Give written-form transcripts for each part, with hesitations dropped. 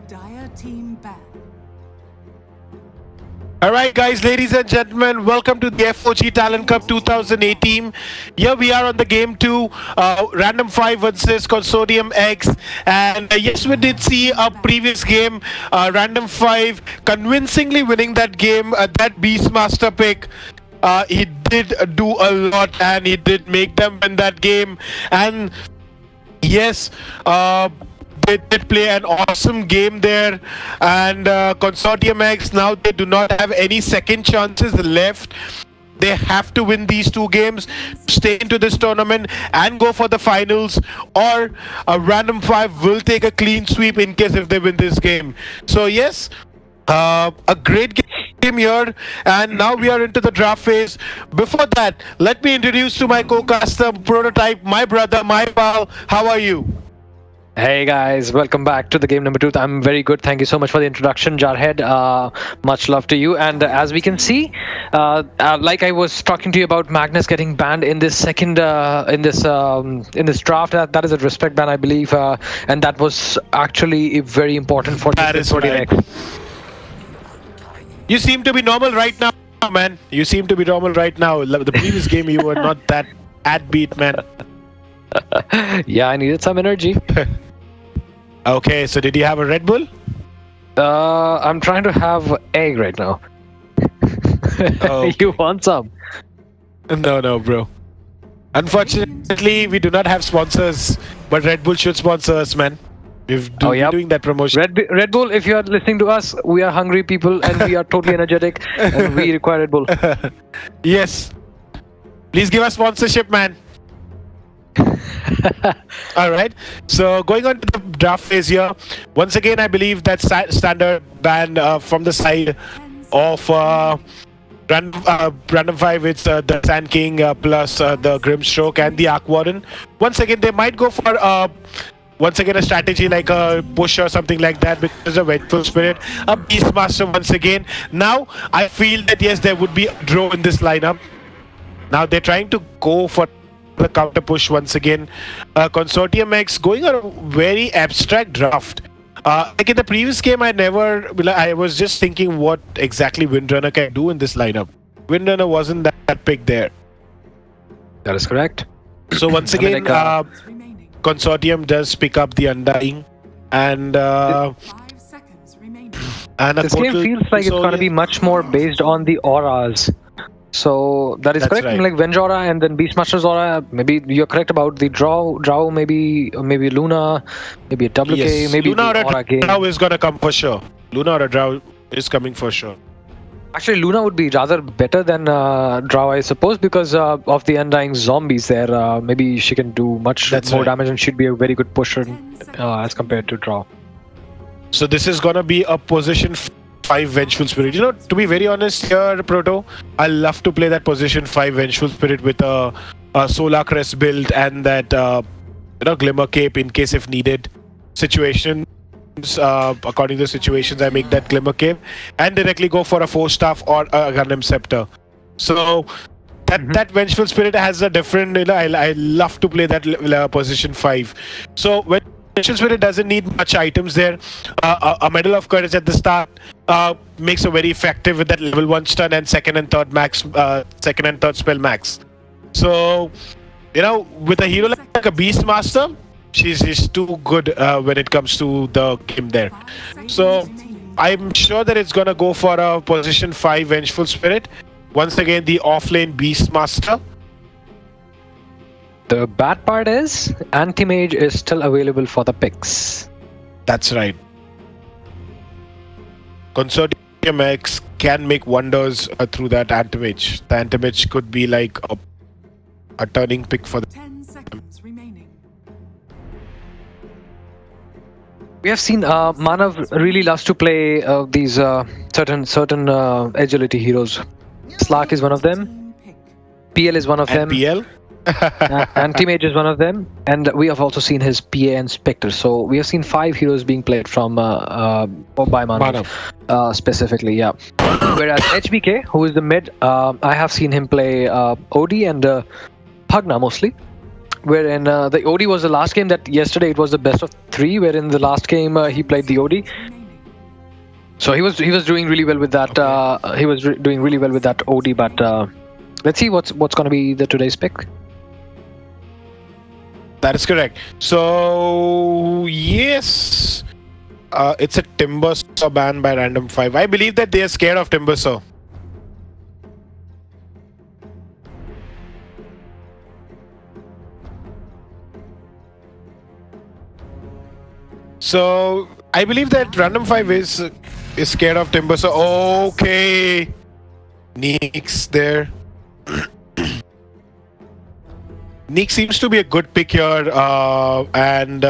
Dire team ban. Alright guys, ladies and gentlemen, welcome to the FOG Talent Cup 2018. Here we are on the game 2, Random5 versus Consortium X. And yes, we did see a previous game, Random5 convincingly winning that game, that Beastmaster pick. He did do a lot and he did make them win that game. And yes, they did play an awesome game there, and Consortium X, now they do not have any second chances left. They have to win these two games, stay into this tournament and go for the finals, or Random5 will take a clean sweep in case if they win this game. So yes, a great game here, and now we are into the draft phase. Before that, let me introduce to my co-caster, Prototype, my brother, my pal. How are you? Hey guys, welcome back to the game number 2. I'm very good. Thank you so much for the introduction, Jarhead. Much love to you. And as we can see, like I was talking to you about Magnus getting banned in this second in this draft, that is a respect ban, I believe, and that was actually very important for this right. You seem to be normal right now, man. You seem to be normal right now. The previous game you were not that beat, man. Yeah, I needed some energy. Okay, so did you have a Red Bull? I'm trying to have egg right now. Oh. You want some? No, bro. Unfortunately, we do not have sponsors, but Red Bull should sponsor us, man. We're doing that promotion. Red Bull, if you are listening to us, we are hungry people and we are totally energetic and we require Red Bull. Yes. Please give us sponsorship, man. Alright, so going on to the draft phase here. Once again, I believe that standard ban from the side of Random5, it's the Sand King plus the Grimstroke and the Arc Warden. Once again, they might go for once again a strategy like a push or something like that, because of Vengeful Spirit, a Beastmaster once again. Now, I feel that yes, there would be a draw in this lineup. Now, they're trying to go for the counter push once again. Consortium X going on a very abstract draft. Like in the previous game, I was just thinking what exactly Windrunner can do in this lineup. Windrunner wasn't that pick there. That is correct. So once again, Consortium does pick up the Undying, and this game feels like it's going to be much more based on the auras. So that is correct. Right. Like Venge Aura and then Beastmaster's Aura. Maybe you're correct about the Drow. Maybe Luna. Maybe a WK. Yes. Maybe Luna or a Drow is gonna come for sure. Luna or a Drow is coming for sure. Actually, Luna would be rather better than Drow, I suppose, because of the Undying zombies there. Maybe she can do much more damage and she'd be a very good pusher as compared to Drow. So this is gonna be a position 5 Vengeful Spirit. You know, to be very honest here, Proto, I love to play that position 5 Vengeful Spirit with a Solar Crest build and that Glimmer Cape in case if needed. Situations, according to situations, I make that Glimmer Cape and directly go for a Force Staff or a Gundam Scepter. So that Vengeful Spirit has a different, I love to play that position 5. So when Vengeful Spirit doesn't need much items there. A Medal of Courage at the start makes a very effective with that level 1 stun and second and third spell max. So, you know, with a hero like a Beastmaster, she's too good when it comes to the game there. So, I'm sure that it's gonna go for a position 5 Vengeful Spirit. Once again, the offlane Beastmaster. The bad part is, Anti-Mage is still available for the picks. That's right. Consortium X can make wonders through that Anti-Mage. The Anti-Mage could be like a turning pick for them. 10 seconds remaining. We have seen Manav really loves to play these certain agility heroes. Slark is one of them. PL is one of them. PL? Anti-Mage is one of them, and we have also seen his PA and Spectre. So we have seen 5 heroes being played from by Manav specifically, yeah. Whereas HBK, who is the mid, I have seen him play OD and Pugna mostly. Wherein the OD was the last game that yesterday it was the best of 3, wherein the last game he played the OD. So he was doing really well with that. Okay. He was doing really well with that OD, but let's see what's going to be the today's pick. That is correct. So yes, it's a Timbersaw ban by Random5. I believe that they are scared of Timbersaw. So I believe that Random5 is scared of Timbersaw. Okay, Neeks there. Neek seems to be a good pick here, and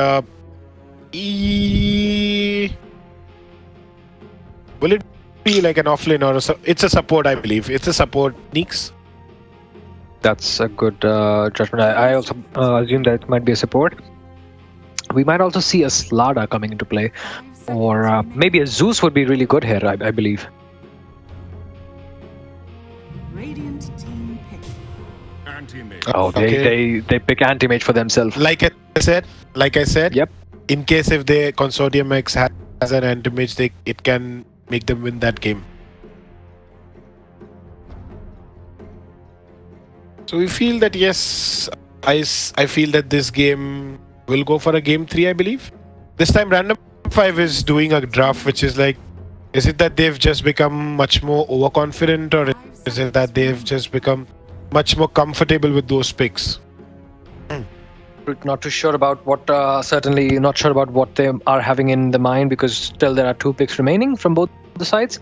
will it be like an offlane or it's a support? I believe it's a support. Neeks. That's a good judgment. I also assume that it might be a support. We might also see a Slada coming into play, or maybe a Zeus would be really good here. I believe. Radiant team pick. Oh, they pick anti-mage for themselves. Like I said. Yep. In case if the Consortium X has an anti-mage, it can make them win that game. So we feel that yes, I feel that this game will go for a game 3, I believe. This time Random5 is doing a draft which is like, is it that they've just become much more overconfident, or is it that they've just become much more comfortable with those picks? Not too sure about what, certainly not sure about what they are having in the mind, because still there are 2 picks remaining from both the sides.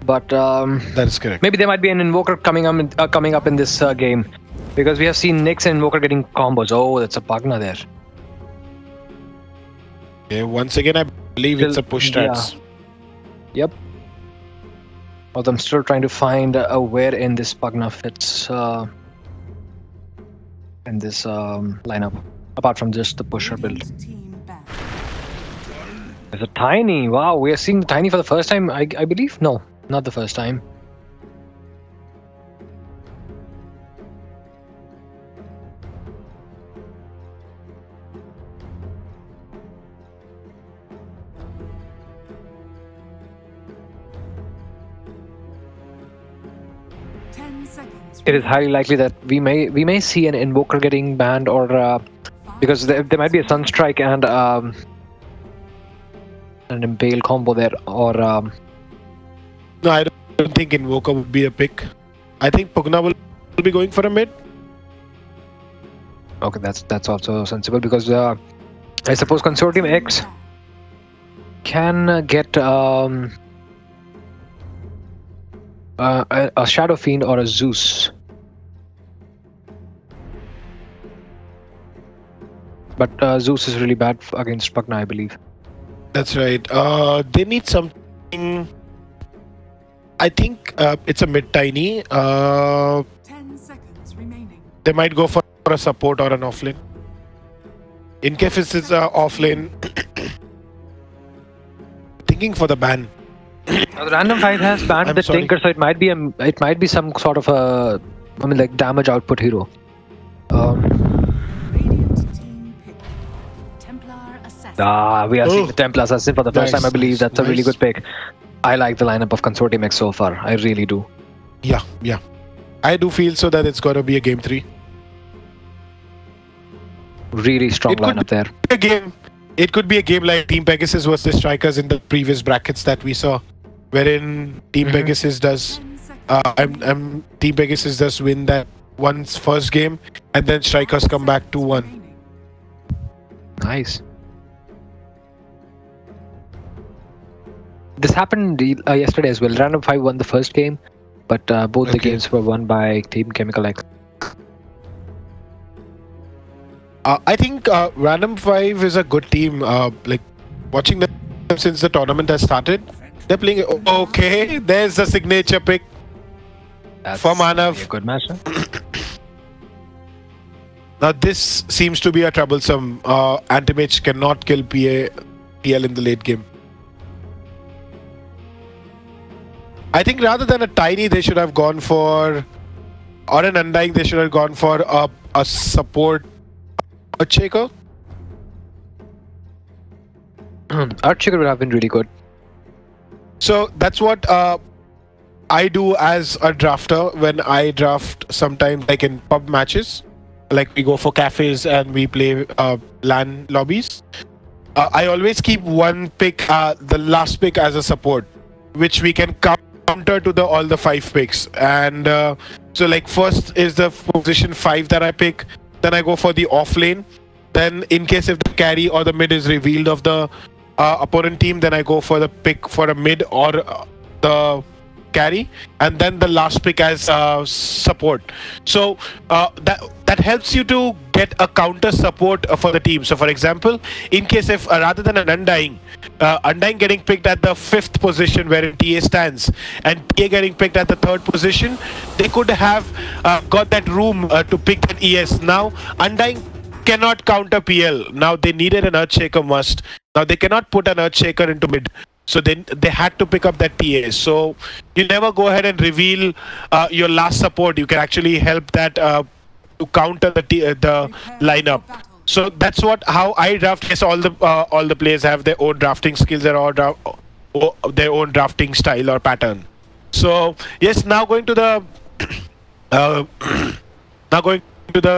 But that is correct. Maybe there might be an Invoker coming up in this game, because we have seen Nyx and Invoker getting combos. Oh, that's a Pugna there. Okay, once again, I believe it's a push stats. Yeah. Yep. Although I'm still trying to find where in this Pugna fits in this lineup, apart from just the pusher build. There's a Tiny. Wow, we are seeing the Tiny for the first time, I believe? No, not the first time. It is highly likely that we may see an Invoker getting banned, or because there might be a Sunstrike and an Impale combo there, or no, I don't think Invoker would be a pick. I think Pugna will be going for a mid. Okay, that's also sensible, because I suppose Consortium X can get a Shadow Fiend or a Zeus. But Zeus is really bad against Pugna, I believe. That's right. They need something. I think it's a mid Tiny. 10 seconds remaining. They might go for a support or an offlane. In case it's an offlane, thinking for the ban. Now, the Random5 has banned the Tinker, so it might be some sort of a, like damage output hero. We are seeing the Templar Assassin for the first time. I believe that's a really good pick. I like the lineup of Consortium X so far. I really do. Yeah. I do feel so that it's going to be a game 3. Really strong lineup there. It could be a game like Team Pegasus versus Strikers in the previous brackets that we saw, wherein Team Pegasus does Team Pegasus does win that one's first game, and then Strikers come back 2-1. Nice. This happened yesterday as well. Random5 won the first game, but both the games were won by Team Chemical X. I think Random5 is a good team. Like watching them since the tournament has started, they're playing. Okay, there's the signature pick for Manav. A good match. Huh? Now this seems to be a troublesome. Anti-mage cannot kill PL in the late game. I think rather than a Tiny, they should have gone for, or an Undying, they should have gone for a support Earthshaker. Earthshaker would have been really good. So that's what I do as a drafter when I draft sometimes, like in pub matches. Like we go for cafes and we play LAN lobbies. I always keep one pick, the last pick, as a support, which we can counter to all the 5 picks. And so like first is the position 5 that I pick. Then I go for the off lane. Then in case if the carry or the mid is revealed of the opponent team, then I go for the pick for a mid or the carry, and then the last pick as support. So that helps you to get a counter support for the team. So for example, in case if rather than an Undying getting picked at the 5th position where TA stands and TA getting picked at the 3rd position, they could have got that room to pick that ES. Now Undying cannot counter PL. Now they needed an Earthshaker must. Now they cannot put an Earthshaker into mid. So then they had to pick up that TA. So you never go ahead and reveal your last support. You can actually help that to counter the lineup. So that's how I draft. Yes, all the players have their own drafting skills and their own drafting style or pattern. So yes, now going to the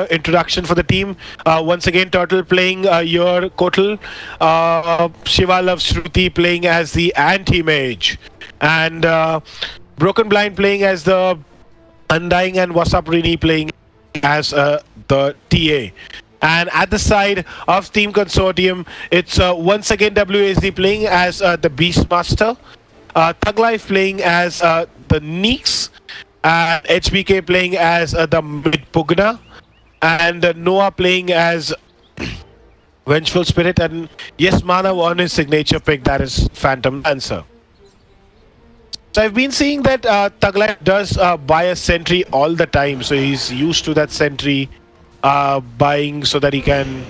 introduction for the team. Once again, Turtle playing your Kotal, Shiva Loves Shruti playing as the anti-mage, and Broken Blind playing as the Undying, and What's Up Rini playing as the TA. And at the side of Team Consortium, it's once again WASD playing as the Beastmaster, Thug Life playing as the Neeks, HBK playing as the Mid Pugna, and Noah playing as Vengeful Spirit, and yes, Manav on his signature pick, that is Phantom Dancer. So I've been seeing that Thug Life does buy a sentry all the time, so he's used to that sentry buying so that he can...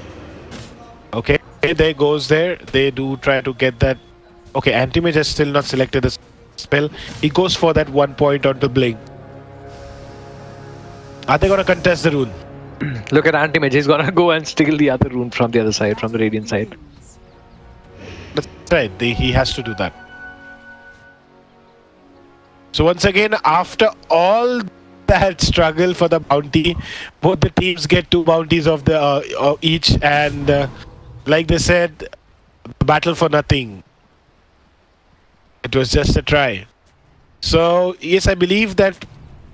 Okay, there goes there. They do try to get that. Okay, Anti-Mage has still not selected the spell. He goes for that 1 point onto Blink. Are they going to contest the rune? Look at Anti-Mage, he's gonna go and steal the other rune from the other side, from the Radiant side. That's right, he has to do that. So once again, after all that struggle for the bounty, both the teams get 2 bounties of the each, and like they said, battle for nothing. It was just a try. So yes, I believe that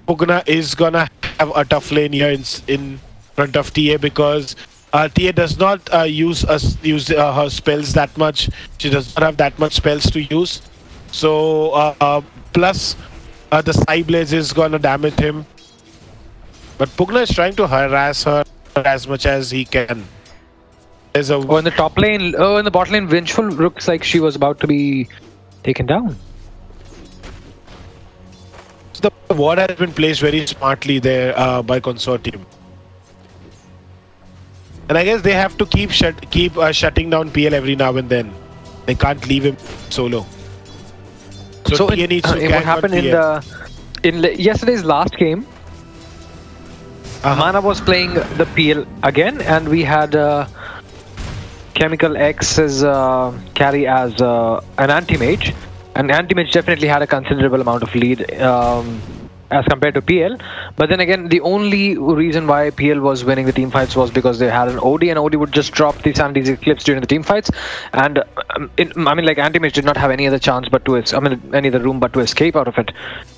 Pugna is gonna have a tough lane here in front of TA, because TA does not use her spells that much. She does not have that much spells to use. So plus the Psyblaze is gonna damage him. But Pugna is trying to harass her as much as he can. There's a in the top lane, in the bot lane, Vengeful looks like she was about to be taken down. So the ward has been placed very smartly there by Consortium. And I guess they have to keep shutting down PL every now and then. They can't leave him solo. So TA needs to what happened in yesterday's last game, Mana was playing the PL again, and we had Chemical X's carry as an anti-mage, and anti-mage definitely had a considerable amount of lead as compared to PL. But then again, the only reason why PL was winning the team fights was because they had an OD, and OD would just drop the Sandy's clips during the team fights. And I mean, like, anti-mage did not have any other chance but to any other room but to escape out of it.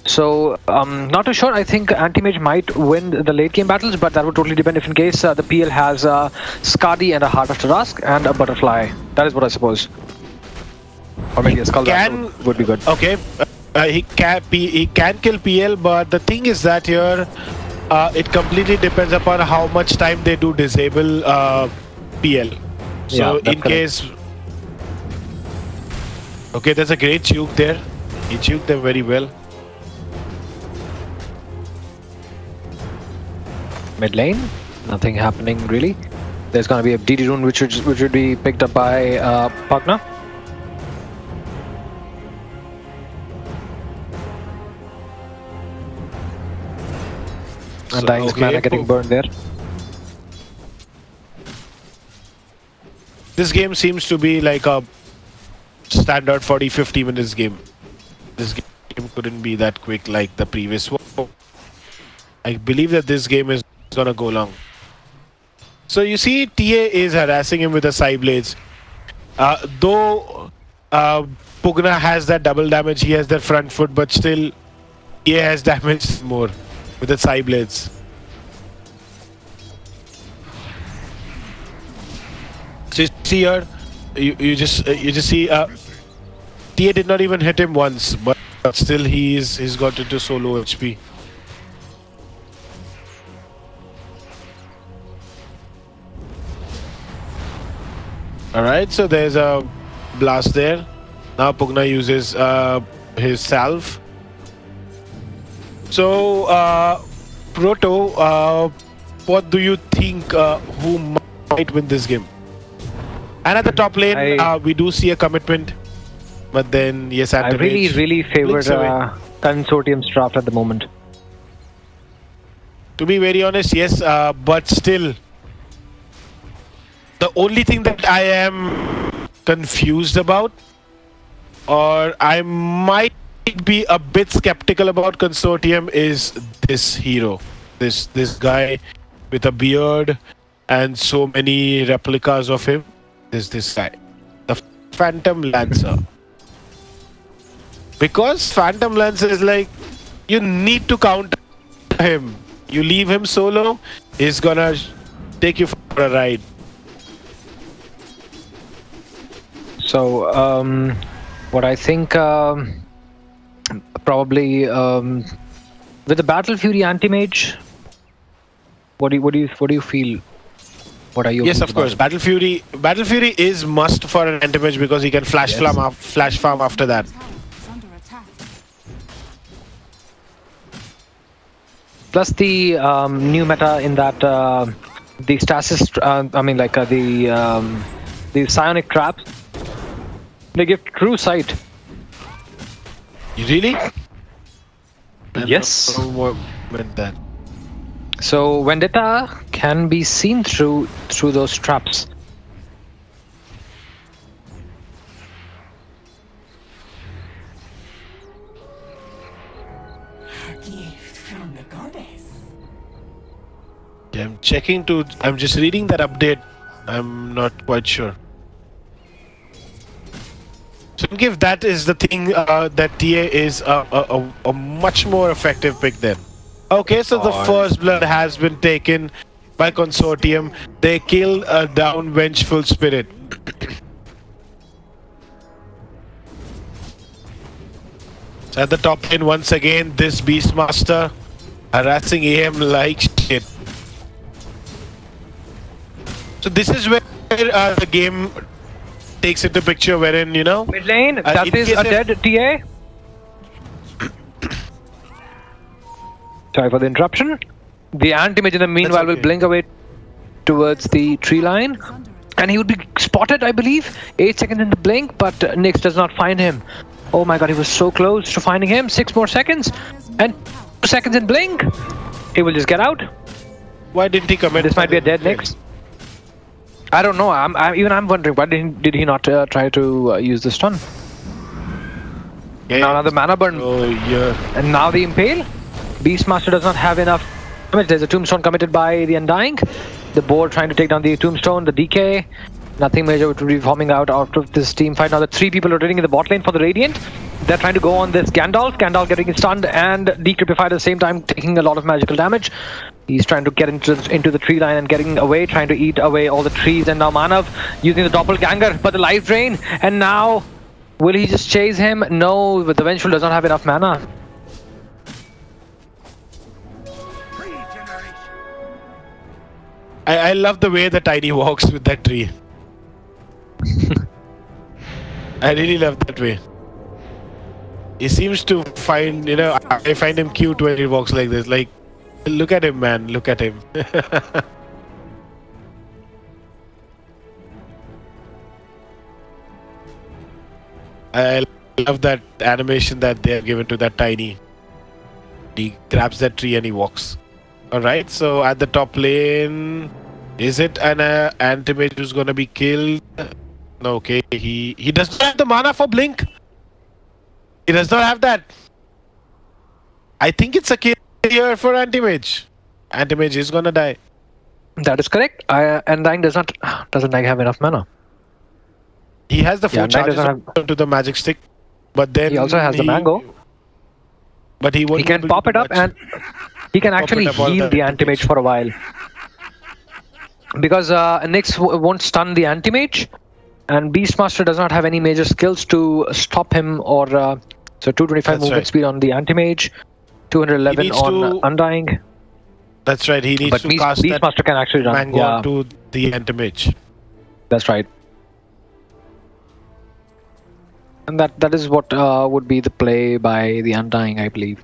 So not too sure. I think anti-mage might win the late game battles, but that would totally depend if in case the PL has Skadi and a Heart of Tarask and a Butterfly. That is what I suppose. Or maybe a Skull would be good. Okay. He can kill PL, but the thing is that here it completely depends upon how much time they do disable PL. So in case... Okay, there's a great juke there. He juked them very well. Mid lane, nothing happening really. There's gonna be a DD rune which would be picked up by Pugna. And Dying's mana getting burned there. This game seems to be like a standard 40-50 minutes game. couldn't be that quick like the previous one. I believe that this game is gonna go long. So you see, TA is harassing him with the side blades. Though Pugna has that double damage, he has that front foot, but still TA has damage more with the side blades. So you see here, you just see TA did not even hit him once, but still he's got into so low HP. Alright, so there's a blast there. Now Pugna uses his salve. So Proto, what do you think who might win this game? And at the top lane, we do see a commitment, but then yes, I really favor Consortium's draft at the moment. To be very honest, yes, but still, the only thing that I am confused about, or I might be a bit skeptical about Consortium, is this hero, this guy with a beard and so many replicas of him. This guy, the Phantom Lancer. Because Phantom Lancer is like, you need to counter him. You leave him solo, he's gonna take you for a ride. So what I think probably with the Battle Fury anti-mage, what do you feel? What are you? Yes, of course. Battle Fury is must for an anti-mage because he can flash farm after that. Plus the new meta in that the stasis, I mean like the psionic traps, they give true sight. Really? Yes. What meant that? So Vendetta can be seen through those traps. A gift from the goddess. Yeah, I'm just reading that update. I'm not quite sure. So if that is the thing, that TA is a much more effective pick then. Okay, so the first blood has been taken by Consortium. They killed a down Vengeful Spirit. So at the top lane once again, this Beastmaster harassing AM like shit. So this is where the game takes into picture, wherein, you know, Mid lane, that is a dead TA. Sorry for the interruption. The anti-mage in the meanwhile will blink away towards the tree line, and he would be spotted, I believe. 8 seconds in the blink, but Nyx does not find him. Oh my god, he was so close to finding him. 6 more seconds, and 2 seconds in blink. He will just get out. Why didn't he commit? This might be a dead Nyx. I don't know. I'm wondering why did he not try to use the stun? Yeah. Now another mana burn. Oh yeah. And now the impale. Beastmaster does not have enough damage. There's a tombstone committed by the Undying. The board trying to take down the tombstone, the DK. Nothing major would be forming out of this team fight. Now the 3 people rotating in the bot lane for the Radiant. They're trying to go on this Gandalf. Gandalf getting stunned and decrypified at the same time, taking a lot of magical damage. He's trying to get into the tree line and getting away, trying to eat away all the trees. And now Manav using the doppelganger, but the life drain. And now, will he just chase him? No, but the Vengeful does not have enough mana. I love the way the Tiny walks with that tree. I really love that way. He seems to find, you know, I find him cute when he walks like this. Like, look at him, man. Look at him. I love that animation that they have given to that Tiny. He grabs that tree and he walks. Alright, so at the top lane, is it an anti-mage who's gonna be killed? No, okay, he does not have the mana for blink. He does not have that. I think it's a kill here for Anti-Mage. Anti-Mage is gonna die. That is correct. Undying doesn't have enough mana. He has the 4 charges to the magic stick, but then he also has the mango. But he can pop it up and he can actually heal the Anti-Mage for a while. Because Nyx won't stun the Anti-Mage, and Beastmaster does not have any major skills to stop him, or so 225 movement speed on the Anti-Mage, 211 on Undying. That's right, he needs to cast Beastmaster can actually run mango onto the Anti-Mage. That's right. And that is what would be the play by the Undying, I believe.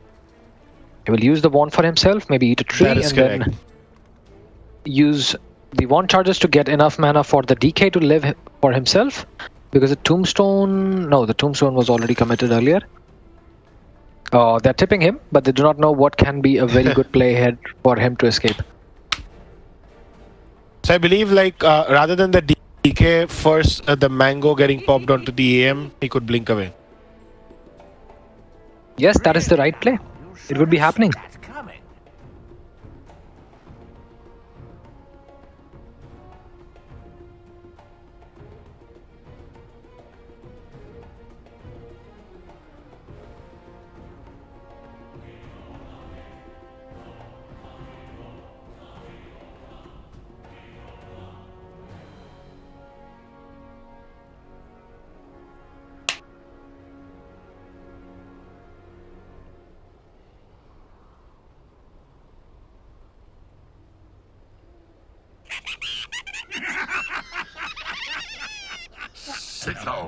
He will use the wand for himself, maybe eat a tree, and then use the wand charges to get enough mana for the DK to live for himself. Because the tombstone... No, the tombstone was already committed earlier. Oh, they're tipping him, but they do not know what can be a very good play ahead for him to escape. So I believe, like, rather than the DK, first the mango getting popped onto the AM, he could blink away. Yes, that is the right play. It would be happening.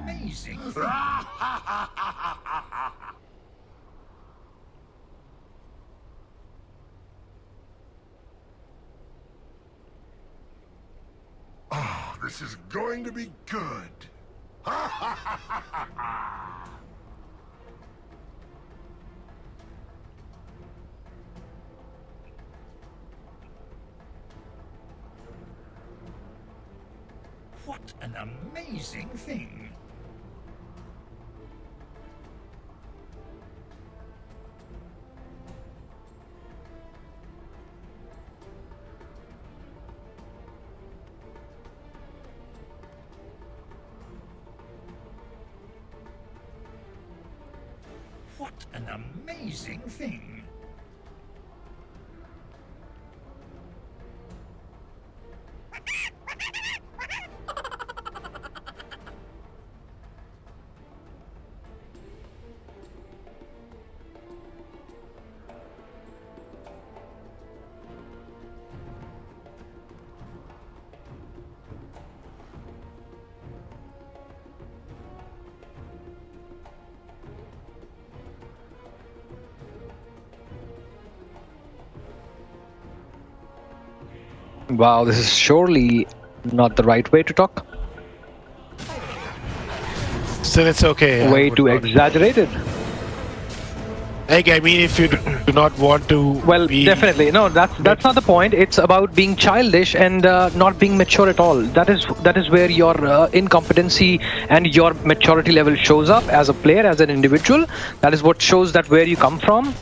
Amazing. Oh, this is going to be good. What an amazing thing! What an amazing thing! Wow, this is surely not the right way to talk. Still, it's okay. Way too exaggerated. Like, I mean, if you do not want to... Well, definitely. No, that's not the point. It's about being childish and not being mature at all. That is where your incompetency and your maturity level shows up as a player, as an individual. That is what shows that where you come from.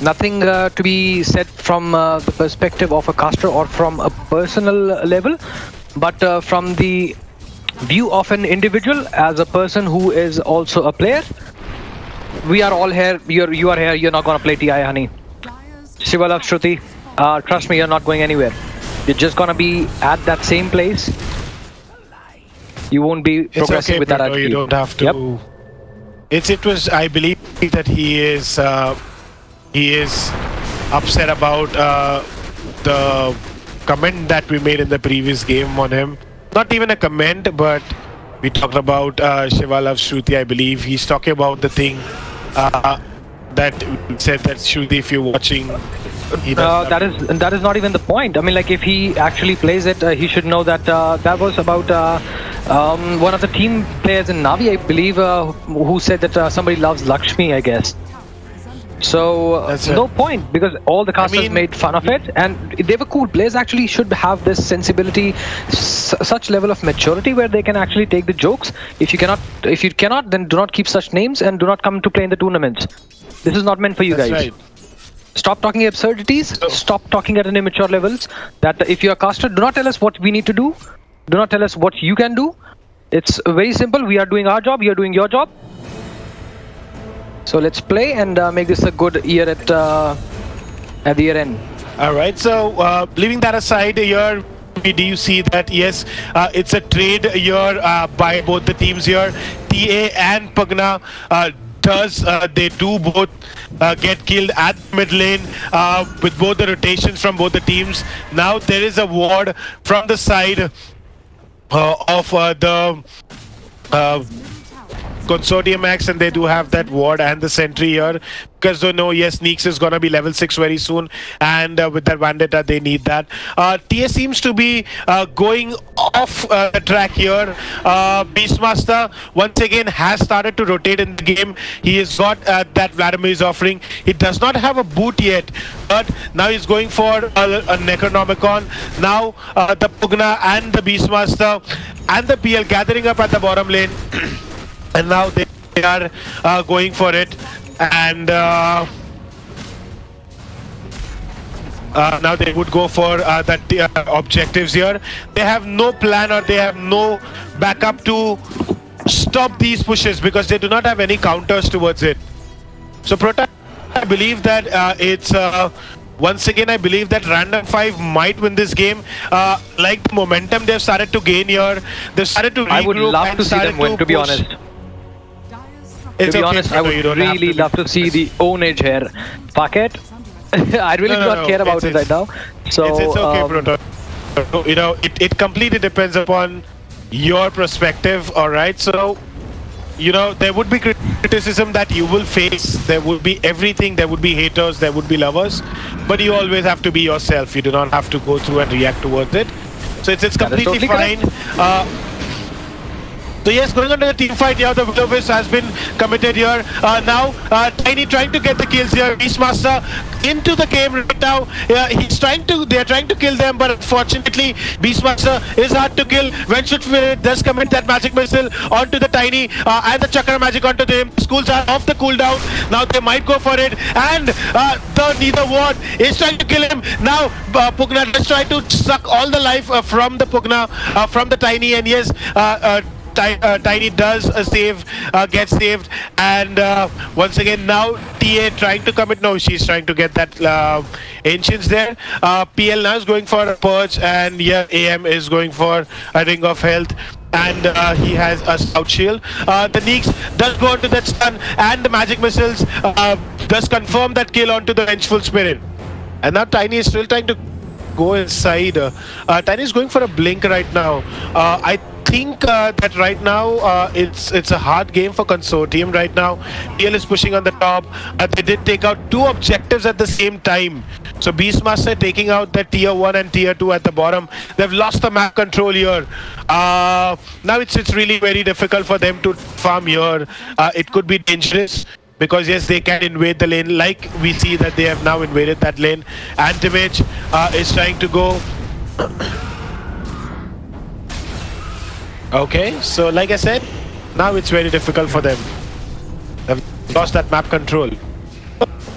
Nothing to be said from the perspective of a caster or from a personal level, but from the view of an individual as a person who is also a player. We are all here. You are here. You're not gonna play TI, honey. Shiva loves Shruti. Trust me, you're not going anywhere. You're just gonna be at that same place. You won't be progressing with that attitude. You don't have to. Yep. It was. I believe that he is upset about the comment that we made in the previous game on him. Not even a comment, but we talked about Shiva loves Shruti, I believe. He's talking about the thing that said that Shruti, if you're watching, he that is not even the point. I mean, like, if he actually plays it, he should know that that was about one of the team players in Navi, I believe, who said that somebody loves Lakshmi, I guess. So no point, because all the casters made fun of it, and they were cool. Players actually should have this sensibility, such level of maturity where they can actually take the jokes. If you cannot, then do not keep such names and do not come to play in the tournaments. This is not meant for you guys. Right. Stop talking absurdities. Stop talking at an immature levels. That if you are caster, do not tell us what we need to do. Do not tell us what you can do. It's very simple. We are doing our job. You are doing your job. So let's play and make this a good year at the year end. All right. So leaving that aside, here do you see that yes, it's a trade here by both the teams here. TA and Pugna they do both get killed at mid lane with both the rotations from both the teams. Now there is a ward from the side of the Consortium X, and they do have that ward and the sentry here because they know yes, Neeks is gonna be level 6 very soon, and with that Vendetta they need that. TA seems to be going off the track here. Beastmaster once again has started to rotate in the game. He has got that Vladimir is offering. He does not have a boot yet, but now he's going for a Necronomicon. Now the Pugna and the Beastmaster and the PL gathering up at the bottom lane. And now they are going for it, and now they would go for that objectives here. They have no plan or they have no backup to stop these pushes because they do not have any counters towards it. So Prota, I believe that it's once again I believe that Random5 might win this game. Like the momentum they've started to gain here, they've started to regroup. I would love to see them win, to be honest. To be honest, I would really love to see the ownage here. Fuck it. I really do not care about it right now. So it's okay, Proto. You know, it completely depends upon your perspective. All right, so you know there would be criticism that you will face. There would be everything. There would be haters. There would be lovers. But you always have to be yourself. You do not have to go through and react towards it. So it's completely fine. So yes, going on to the team fight here, the Will-O-Wisp has been committed here. Now, Tiny trying to get the kills here. Beastmaster into the game right now. They're trying to kill them, but unfortunately, Beastmaster is hard to kill. When should does commit that magic missile onto the Tiny and the Chakra magic onto them. Schools are off the cooldown. Now they might go for it, and the Neither Ward is trying to kill him. Now Pugna is trying to suck all the life from the Pugna, from the Tiny, and yes. Tiny does get saved, and once again now TA trying to commit. No, she's trying to get that Ancients there. PL now is going for a purge, and yeah, AM is going for a ring of health, and he has a stout shield. The Neeks does go onto that stun, and the magic missiles does confirm that kill onto the Vengeful Spirit. And now Tiny is still trying to go inside. Tiny is going for a blink right now. I think that right now it's a hard game for Consortium right now. PL is pushing on the top. They did take out 2 objectives at the same time. So Beastmaster taking out the tier 1 and tier 2 at the bottom. They've lost the map control here. Now it's really very difficult for them to farm here. It could be dangerous, because yes, they can invade the lane, like we see that they have now invaded that lane. Antimage is trying to go. Okay, so like I said, now it's very difficult for them. They've lost that map control.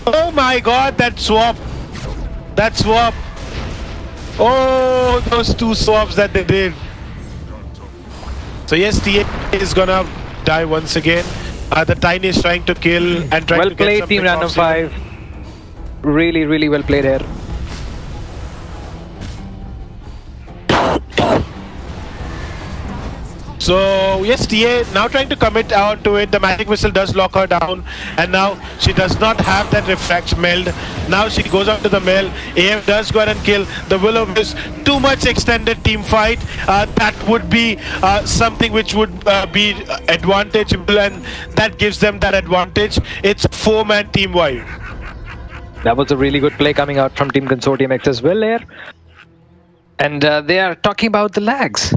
Oh my god, that swap! That swap! Oh, those 2 swaps that they did. So yes, TA is gonna die once again. The Tiny is trying to kill and trying to get well played, Team Random5. Really, really well played here. So yes, TA now trying to commit onto it. The magic missile does lock her down, and now she does not have that refract meld. Now she goes up to the mill. AM does go ahead and kill the Will-O-Wisp. Too much extended team fight. That would be something which would be advantageable, and that gives them that advantage. It's 4-man team wide. That was a really good play coming out from Team Consortium X as well there. And they are talking about the lags.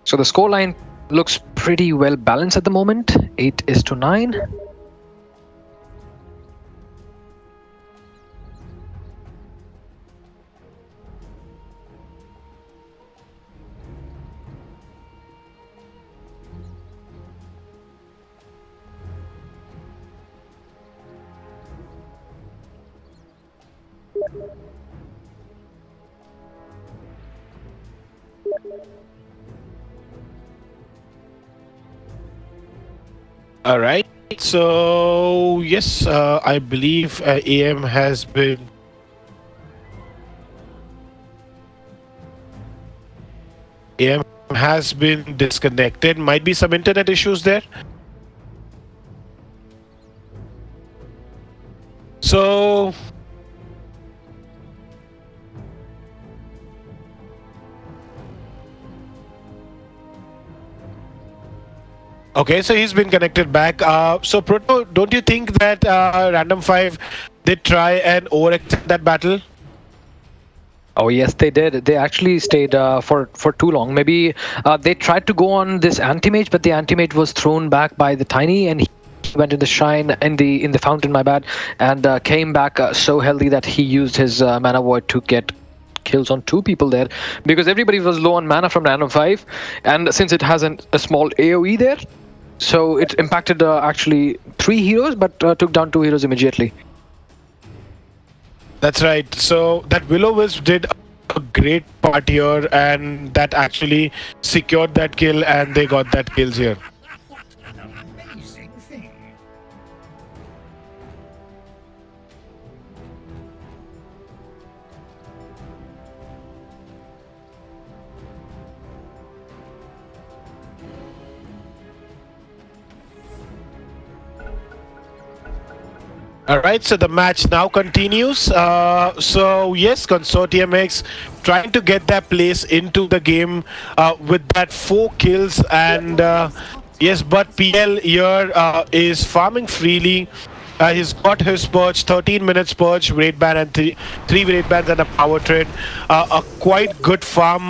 So the scoreline looks pretty well balanced at the moment. 8-9. All right. So yes, I believe AM has been. AM has been disconnected. Might be some internet issues there. So okay, so he's been connected back. So Proto, don't you think that Random5 did try and overextend that battle? Oh yes, they did. They actually stayed for too long. Maybe they tried to go on this anti-mage, but the anti-mage was thrown back by the Tiny, and he went in the shrine in the fountain. My bad, and came back so healthy that he used his mana void to get kills on 2 people there, because everybody was low on mana from Random5, and since it has a small AOE there, so it impacted actually 3 heroes, but took down 2 heroes immediately. That's right. So that Will-O-Wisp did a great part here, and that actually secured that kill, and they got that kills here. What an amazing thing. All right, so the match now continues. So yes, Consortium X trying to get their place into the game with that 4 kills, and yes, but PL here is farming freely. He's got his purge, 13 minutes purge, raid ban, and 3 raid bans and a power trade. A quite good farm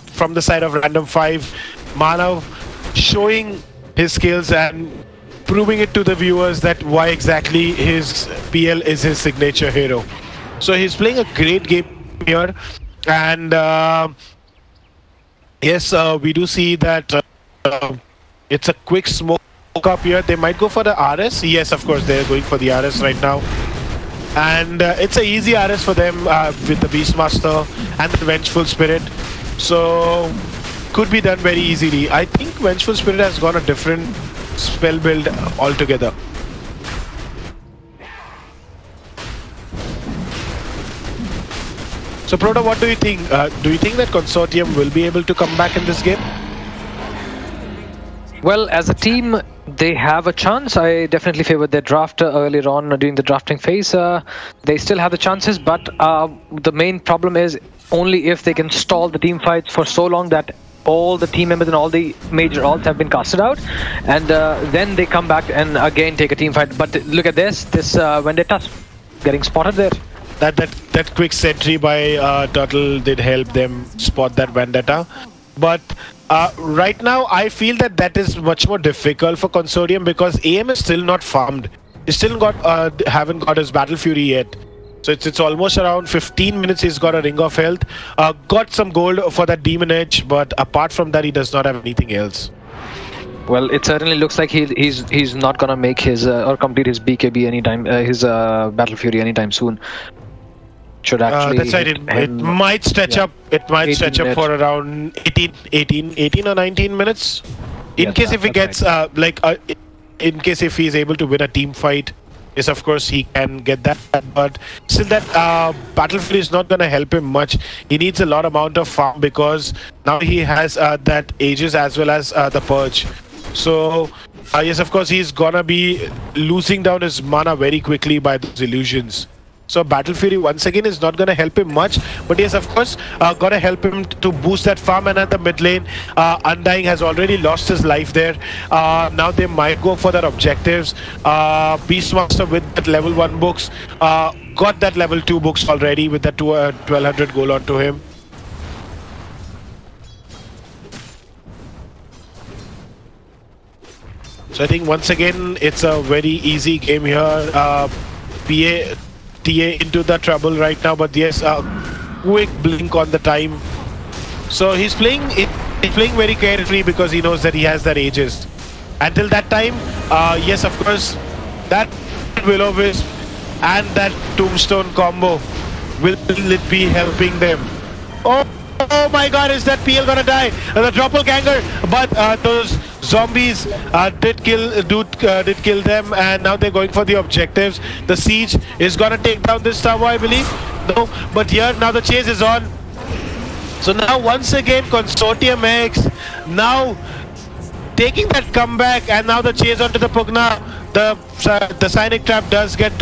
from the side of Random5. Manav showing his skills and proving it to the viewers that why exactly his PL is his signature hero. So he's playing a great game here, and yes, we do see that it's a quick smoke up here. They might go for the RS. Yes, of course, they're going for the RS right now. And it's an easy RS for them with the Beastmaster and the Vengeful Spirit. So could be done very easily. I think Vengeful Spirit has gone a different spell build altogether. So Proto, what do you think? Do you think that Consortium will be able to come back in this game? Well, as a team, they have a chance. I definitely favored their draft earlier on during the drafting phase. They still have the chances, but the main problem is only if they can stall the team fights for so long that all the team members and all the major alts have been casted out, and then they come back and again take a team fight. But look at this Vendetta getting spotted there. That quick sentry by Turtle did help them spot that Vendetta. But right now I feel that is much more difficult for Consortium because AM is still not farmed. He still haven't got his Battle Fury yet. So it's almost around 15 minutes he's got a Ring of Health. Got some gold for that Demon Edge, but apart from that he does not have anything else. Well, it certainly looks like he's not gonna make his or complete his BKB anytime, his Battle Fury anytime soon. Should actually that's right. It might stretch up. It might stretch up for around 18 or 19 minutes. In case if he gets in case if he's able to win a team fight. Yes, of course he can get that, but still that Battlefield is not going to help him much. He needs a lot amount of farm because now he has that Aegis as well as the Purge. So yes, of course he's gonna be losing down his mana very quickly by those illusions. So Battle Fury once again is not going to help him much, but yes, of course, going to help him to boost that farm. And at the mid lane, Undying has already lost his life there. Now they might go for their objectives. Beastmaster with that level 1 books, got that level 2 books already with that 1200 gold onto him. So I think once again it's a very easy game here. TA into the trouble right now, but yes, quick blink on the time. So he's playing very carefree because he knows that he has that Aegis. Until that time, yes, of course, that Will-O-Wisp and that Tombstone combo will it be helping them. Oh my God, is that PL gonna die? The doppelganger, but those zombies did kill them, and now they're going for the objectives. The siege is gonna take down this tower, I believe. No, but here now the chase is on. So now once again Consortium X now taking that comeback, and now the chase onto the Pugna. The Cyanic Trap does get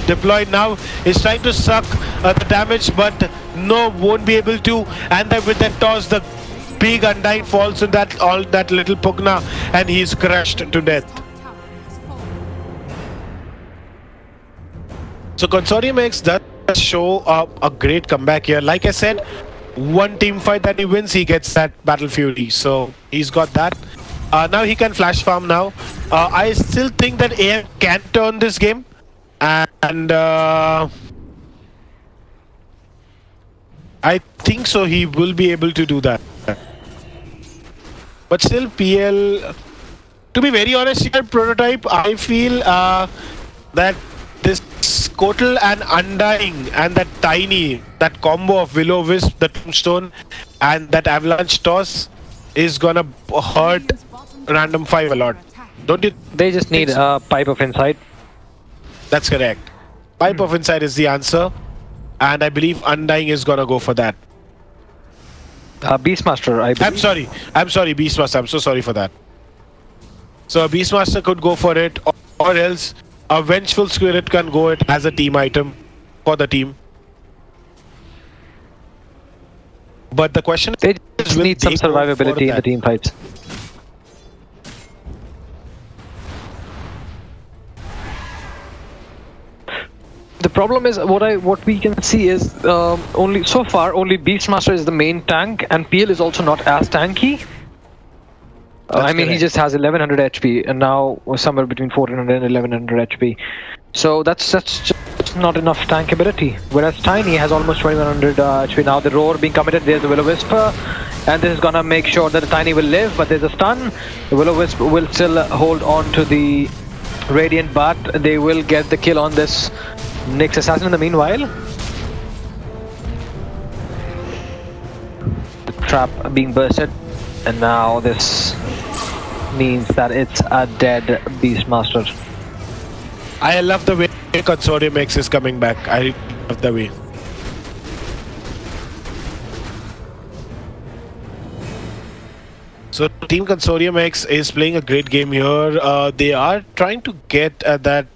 deployed now. He's trying to suck the damage, but no, won't be able to. And then with that toss, the big Undying falls in that little Pugna, and he's crushed to death. So Consortium X does show a great comeback here. Like I said, one team fight that he wins, he gets that Battle Fury. So he's got that. Now he can flash farm now. I still think that AM can turn this game, and I think so he will be able to do that. But still PL, to be very honest here, Prototype, I feel that this Kotal and Undying and that Tiny, that combo of Will-O-Wisp, the Tombstone and that Avalanche Toss is gonna hurt Random5 a lot. Don't you? They just need a Pipe of Insight. That's correct. Pipe of Insight is the answer, and I believe Undying is gonna go for that. Beastmaster, I believe. I'm sorry, Beastmaster. I'm so sorry for that. So Beastmaster could go for it, or else a Vengeful Spirit can go it as a team item for the team. But the question They is, just need some survivability in the team fights. The problem is what we can see is only Beastmaster is the main tank, and PL is also not as tanky. I mean, correct. He just has 1100 HP, and now we're somewhere between 1400 and 1100 HP. So that's just not enough tankability. Whereas Tiny has almost 2100 HP. Now the roar being committed, there's the Will-O-Wisp, and this is gonna make sure that the Tiny will live, but there's a stun. The Will-O-Wisp will still hold on to the Radiant, but they will get the kill on this Nyx Assassin in the meanwhile. The trap being bursted, and now this means that it's a dead Beastmaster. I love the way Consortium X is coming back. I love the way. So Team Consortium X is playing a great game here. They are trying to get that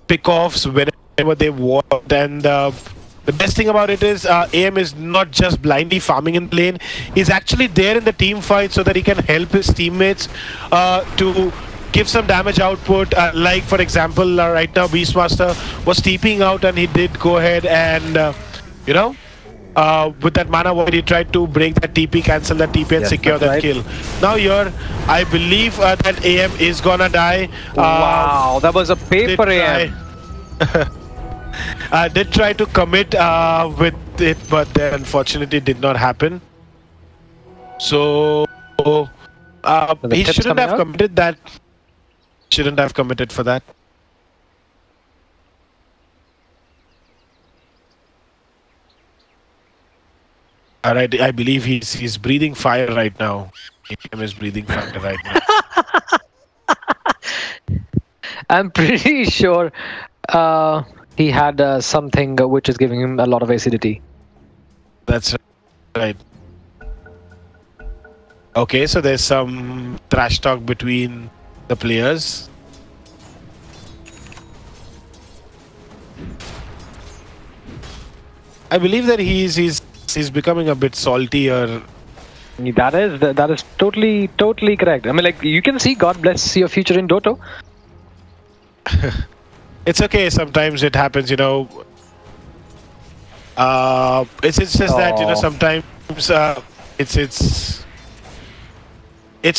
pick-offs whenever they want, and the best thing about it is AM is not just blindly farming in lane. He's actually there in the team fight so that he can help his teammates to give some damage output. Like for example, right now Beastmaster was TPing out, and he did go ahead and you know, with that mana void, he tried to break that TP, cancel that TP, and secure that kill. Now here, I believe that AM is gonna die. Wow, that was a paper AM. Did try to commit with it, but that unfortunately did not happen. So he shouldn't have committed that. Shouldn't have committed for that. Alright, I believe he's breathing fire right now. Him is breathing fire right now. I'm pretty sure he had something which is giving him a lot of acidity. That's right. Okay, so there's some trash talk between the players. I believe that he's becoming a bit saltier. That is totally correct. I mean, like, you can see God bless your future in Dota. It's okay, sometimes it happens, you know. It's just that, you know, sometimes it's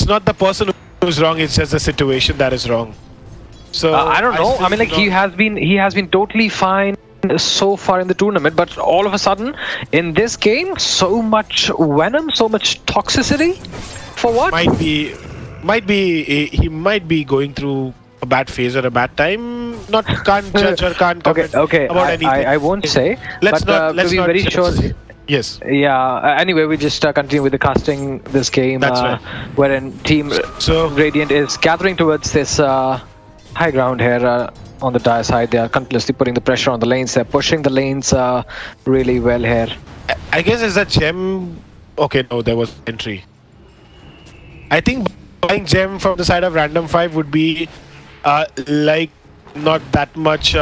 not the person is wrong. It's just the situation that is wrong. So I don't know. I mean, like he has been totally fine so far in the tournament, but all of a sudden in this game, so much venom, so much toxicity. For what? He might be going through a bad phase or a bad time. Can't judge or can't comment about anything. I won't say. Let's but, not. To be not very sure. Yes. Yeah. Anyway, we just continue with the casting this game. That's right. Wherein Team Radiant is gathering towards this high ground here on the dire side. They are continuously putting the pressure on the lanes. They're pushing the lanes really well here. I guess it's a gem. Okay, no, there was entry. I think buying gem from the side of Random5 would be like not that much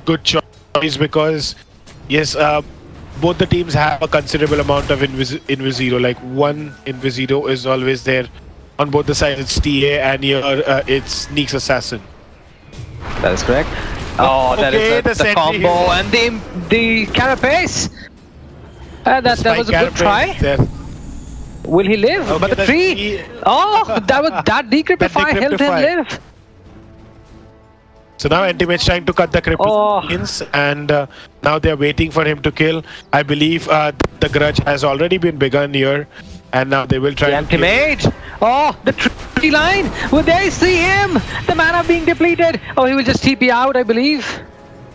good choice, because yes, both the teams have a considerable amount of Invis-Zero. Like one Invis-Zero is always there on both the sides. It's TA and here it's Sneak's Assassin. That is correct. Oh, okay, that is the combo and the carapace. That was a good try. There. Will he live? Okay, but the tree. Oh, that decryptify helped him live. So now Anti-Mage trying to cut the crypto and now they're waiting for him to kill. I believe the grudge has already been begun here, and now they will try to Anti-Mage. Oh, the tree line. Will they see him? The mana being depleted. Oh, he will just TP out, I believe.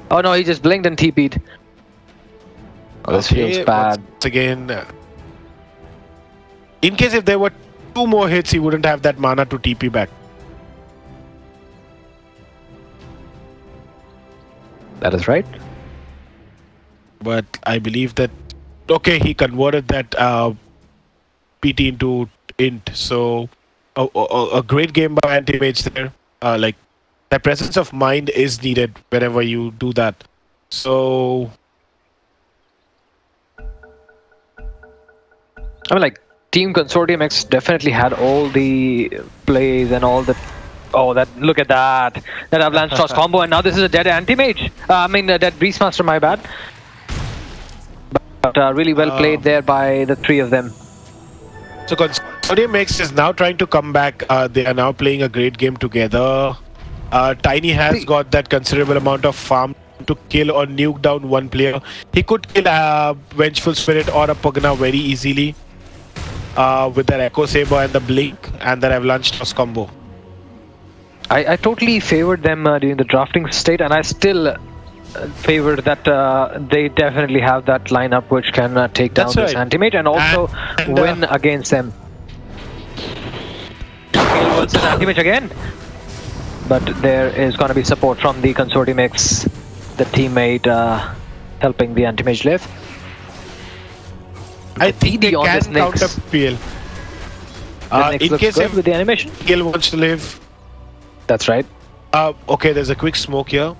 Oh no, he just blinked and TP'd. Oh, this feels bad. Once again, in case if there were 2 more hits, he wouldn't have that mana to TP back. That is right. But I believe that, okay, he converted that PT into int. So a great game by Anti-Mage there. Like, that presence of mind is needed whenever you do that. So I mean, like, Team Consortium X definitely had all the plays and all the... Oh, look at that. That avalanche toss combo, and now this is a dead Anti-Mage. I mean, a dead Beastmaster, my bad. But really well played there by the 3 of them. So Consortium X is now trying to come back. They are now playing a great game together. Tiny has got that considerable amount of farm to kill or nuke down one player. He could kill a Vengeful Spirit or a Pugna very easily with that Echo Saber and the Blink and that avalanche toss combo. I totally favored them during the drafting state, and I still favored that they definitely have that lineup which can take down this Anti-Mage and also win against them. Versus Anti-Mage again, but there is going to be support from the Consortium X, the teammate helping the Anti-Mage live. I think they can counter PL. In case if with the animation, PL wants to live. That's right. Okay, there's a quick smoke here.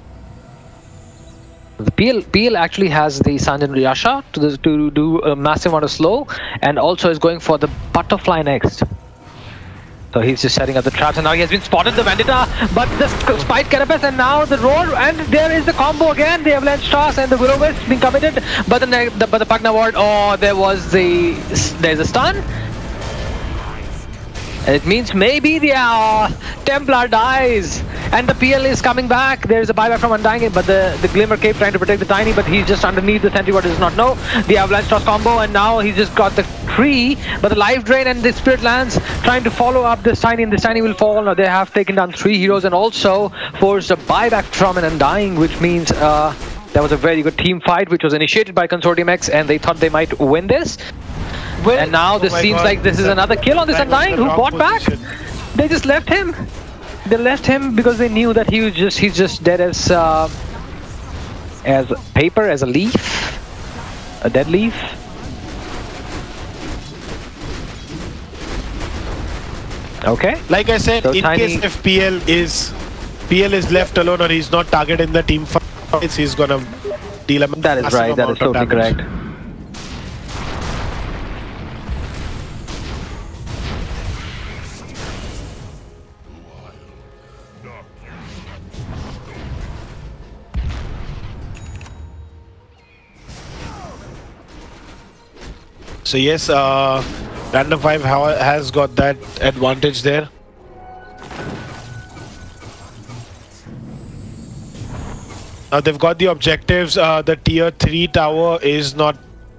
The PL actually has the Sanjan Yasha to do a massive amount of slow, and also is going for the butterfly next. So he's just setting up the traps, and now he has been spotted, the Vendetta, but the Spite Carapace, and now the roar, and there is the combo again, the Avalanche Toss and the Will-O-Wisp being committed, but the Pugna Ward, oh, there's a stun. It means maybe the Templar dies, and the PL is coming back. There is a buyback from Undying, but the Glimmer Cape trying to protect the Tiny, but he's just underneath the Sentry Ward, does not know. The Avalanche Toss combo, and now he's just got the tree, but the Life Drain and the Spirit Lance trying to follow up this Tiny, and this Tiny will fall. Now they have taken down 3 heroes and also forced a buyback from an Undying, which means that was a very good team fight, which was initiated by Consortium X, and they thought they might win this. Well, and now this seems like this is another kill on this Undying who bought back. They just left him. They left him because they knew that he's just dead as paper, as a leaf, a dead leaf. Okay. Like I said, so in case if PL is left alone or he's not targeted in the team fights, he's gonna deal a That is right. That is totally correct. So yes, Random5 has got that advantage there. Now they've got the objectives. The tier 3 tower is not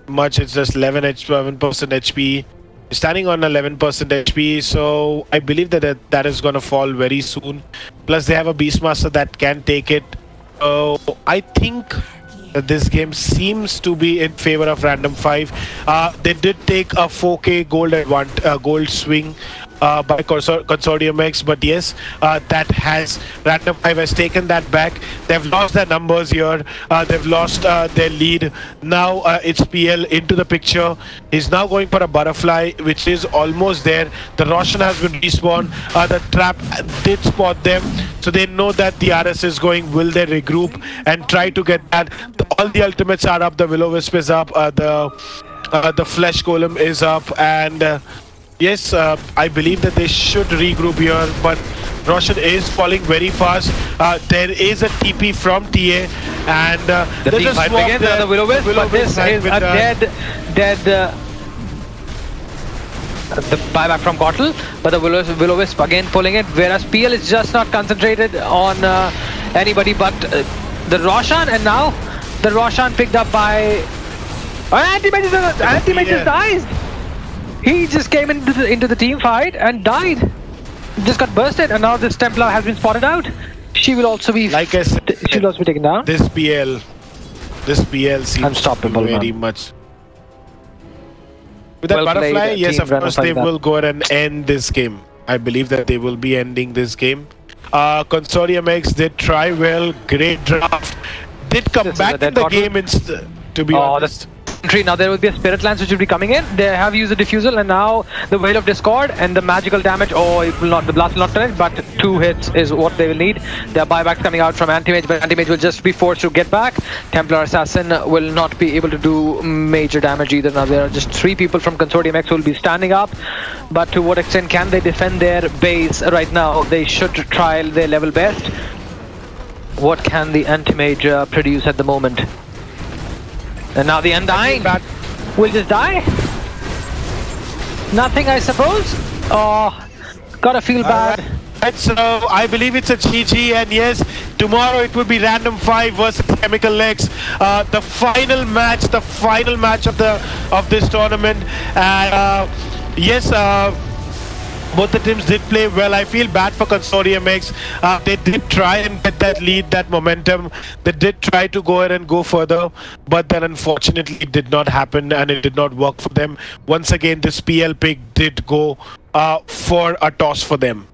much. It's just 11% HP. Standing on 11% HP, so I believe that is going to fall very soon. Plus they have a Beastmaster that can take it. So I think that this game seems to be in favor of Random5. They did take a 4k gold swing by Consortium X, but yes, Random5 has taken that back. They've lost their numbers here. They've lost their lead. Now it's PL into the picture. He's now going for a butterfly, which is almost there. The Roshan has been respawned. The trap did spot them, so they know that the RS is going. Will they regroup and try to get that? All the ultimates are up. The Will-O-Wisp is up. The Flesh Golem is up, and yes, I believe that they should regroup here, but Roshan is falling very fast. There is a TP from TA, and the team fight begins. The Will-O-Wisp, but this is a dead the buyback from Gottel, but the Will-O-Wisp again pulling it, whereas PL is just not concentrated on anybody but the Roshan, and now the Roshan picked up by Anti-Mage just dies. He just came into the team fight and died. Just got bursted, and now this Templar has been spotted out. She will also be, like I said, she will also be taken down. This PL seems unstoppable, very much. With that butterfly, yes, of course they will go ahead and end this game. I believe that they will be ending this game. Consortium X did try well, great draft. Did come back in the game to be honest. Now there will be a Spirit Lance which will be coming in. They have used the Diffusal, and now the Veil of Discord and the magical damage. Oh, it will not, the blast will not connect, but 2 hits is what they will need. There are buybacks coming out from Anti-Mage, but Anti-Mage will just be forced to get back. Templar Assassin will not be able to do major damage either. Now there are just 3 people from Consortium X who will be standing up, but to what extent can they defend their base right now? They should try their level best. What can the Anti-Mage produce at the moment? And now the Undying will just die. Nothing, I suppose. Oh, gotta feel bad. Right, so I believe it's a GG, and yes, tomorrow it will be Random5 versus Chemical Legs. The final match of this tournament. And yes, both the teams did play well. I feel bad for Consortium X. They did try and get that lead, that momentum. They did try to go ahead and go further, but then unfortunately it did not happen and it did not work for them. Once again, this PL pick did go for a toss for them.